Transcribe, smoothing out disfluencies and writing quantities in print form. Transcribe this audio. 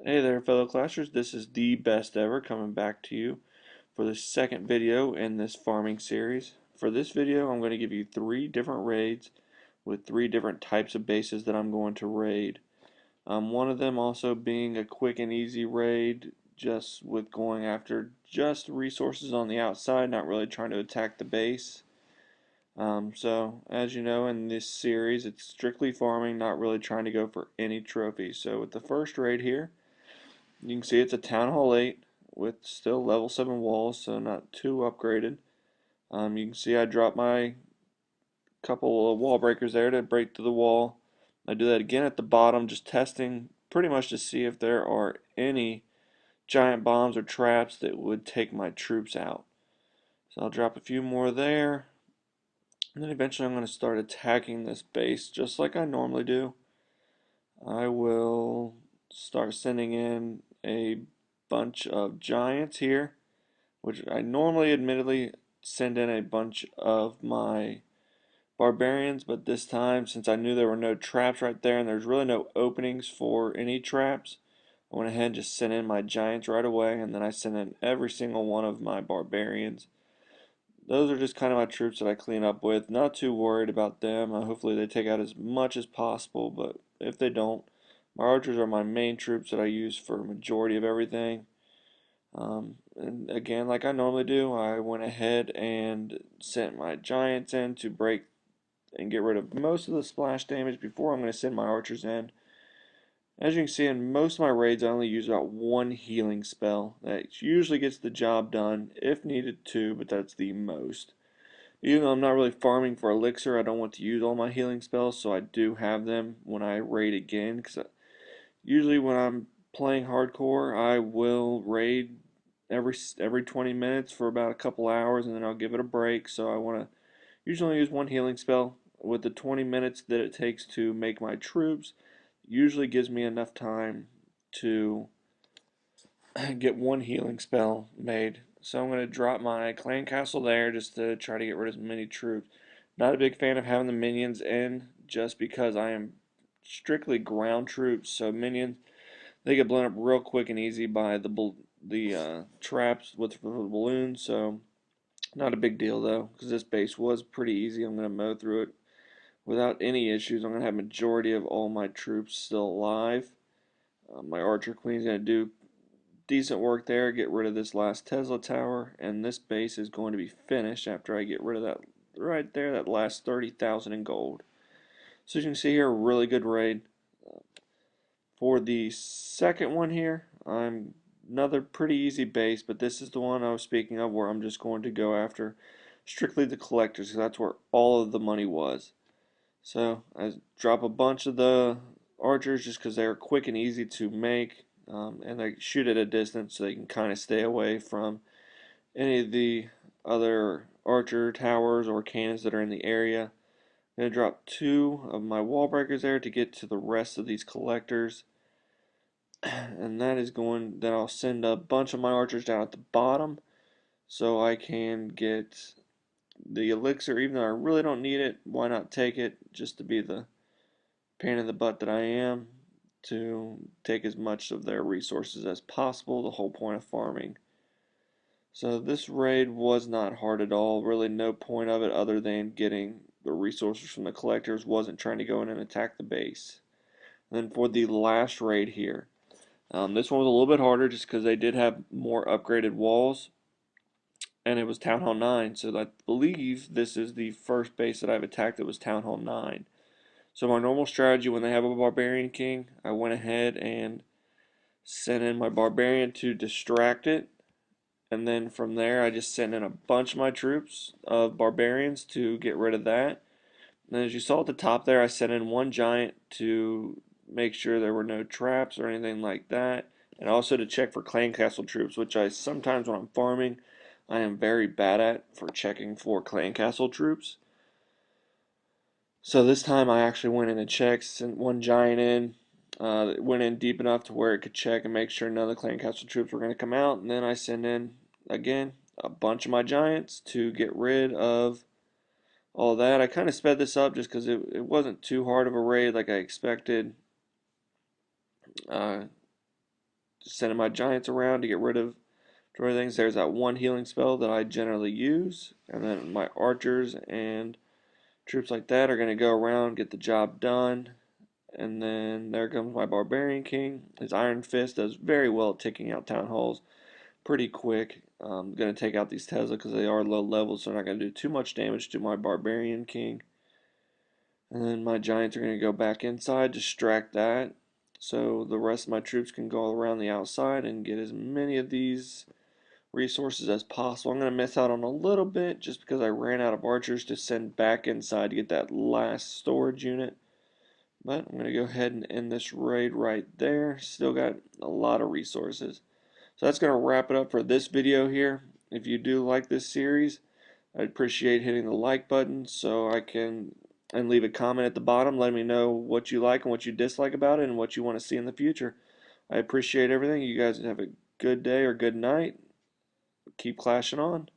Hey there, fellow clashers. This is the best ever coming back to you for the second video in this farming series. For this video, I'm going to give you three different raids with three different types of bases that I'm going to raid. One of them also being a quick and easy raid, just with going after just resources on the outside, not really trying to attack the base. So, as you know, in this series, it's strictly farming, not really trying to go for any trophies. So, with the first raid here, you can see it's a Town Hall 8 with still level 7 walls, so not too upgraded. You can see I dropped my couple of wall breakers there to break through the wall. I do that again at the bottom, just testing pretty much to see if there are any giant bombs or traps that would take my troops out. So I'll drop a few more there, and then eventually I'm going to start attacking this base just like I normally do. I will start sending in a bunch of giants here, which I normally admittedly send in a bunch of my barbarians, but this time, since I knew there were no traps right there and there's really no openings for any traps, I went ahead and just sent in my giants right away, and then I sent in every single one of my barbarians. Those are just kind of my troops that I clean up with. Not too worried about them. Hopefully they take out as much as possible, but if they don't, my archers are my main troops that I use for a majority of everything. And again, like I normally do, I went ahead and sent my giants in to break and get rid of most of the splash damage before I'm going to send my archers in. As you can see, in most of my raids, I only use about one healing spell. That usually gets the job done, if needed two, but that's the most. Even though I'm not really farming for elixir, I don't want to use all my healing spells, so I do have them when I raid again. Because usually when I'm playing hardcore, I will raid every 20 minutes for about a couple hours, and then I'll give it a break. So I want to usually use one healing spell. With the 20 minutes that it takes to make my troops, usually gives me enough time to get one healing spell made. So I'm going to drop my clan castle there just to try to get rid of as many troops. Not a big fan of having the minions in just because I am strictly ground troops. So minions, they get blown up real quick and easy by the traps with the balloons. So not a big deal though, because this base was pretty easy. I'm going to mow through it without any issues. I'm going to have majority of all my troops still alive. My archer queen's going to do decent work there, get rid of this last Tesla tower, and this base is going to be finished after I get rid of that right there, that last 30,000 in gold. So as you can see here, a really good raid. For the second one here, I'm another pretty easy base, but this is the one I was speaking of where I'm just going to go after strictly the collectors, because that's where all of the money was. So I drop a bunch of the archers just because they're quick and easy to make, and they shoot at a distance so they can kind of stay away from any of the other archer towers or cannons that are in the area. I'm going to drop two of my wall breakers there to get to the rest of these collectors, and that is going, then I'll send a bunch of my archers down at the bottom so I can get the elixir. Even though I really don't need it, why not take it just to be the pain in the butt that I am, to take as much of their resources as possible, the whole point of farming. So this raid was not hard at all, really no point of it other than getting the resources from the collectors, wasn't trying to go in and attack the base. And then for the last raid here, this one was a little bit harder just because they did have more upgraded walls, and it was Town Hall 9, so I believe this is the first base that I've attacked that was Town Hall 9. So my normal strategy when they have a Barbarian King, I went ahead and sent in my Barbarian to distract it, and then from there I just sent in a bunch of my troops of Barbarians to get rid of that. And as you saw at the top there, I sent in one Giant to make sure there were no traps or anything like that, and also to check for Clan Castle troops, which I sometimes when I'm farming I am very bad at for checking for Clan Castle troops. So this time I actually went in and checked, sent one giant in, went in deep enough to where it could check and make sure none of the clan castle troops were going to come out, and then I sent in, again, a bunch of my giants to get rid of all that. I kind of sped this up just because it wasn't too hard of a raid like I expected. Uh, sending my giants around to get rid of destroy things. There's that one healing spell that I generally use, and then my archers and troops like that are going to go around, get the job done. And then there comes my Barbarian King. His Iron Fist does very well at taking out town halls pretty quick. I'm going to take out these Tesla because they are low level, so they're not going to do too much damage to my Barbarian King. And then my Giants are going to go back inside, distract that, so the rest of my troops can go around the outside and get as many of these resources as possible. I'm going to miss out on a little bit just because I ran out of archers to send back inside to get that last storage unit. But I'm going to go ahead and end this raid right there. Still got a lot of resources. So that's going to wrap it up for this video here. If you do like this series, I'd appreciate hitting the like button so I can, and leave a comment at the bottom letting me know what you like and what you dislike about it and what you want to see in the future. I appreciate everything. You guys have a good day or good night. Keep clashing on.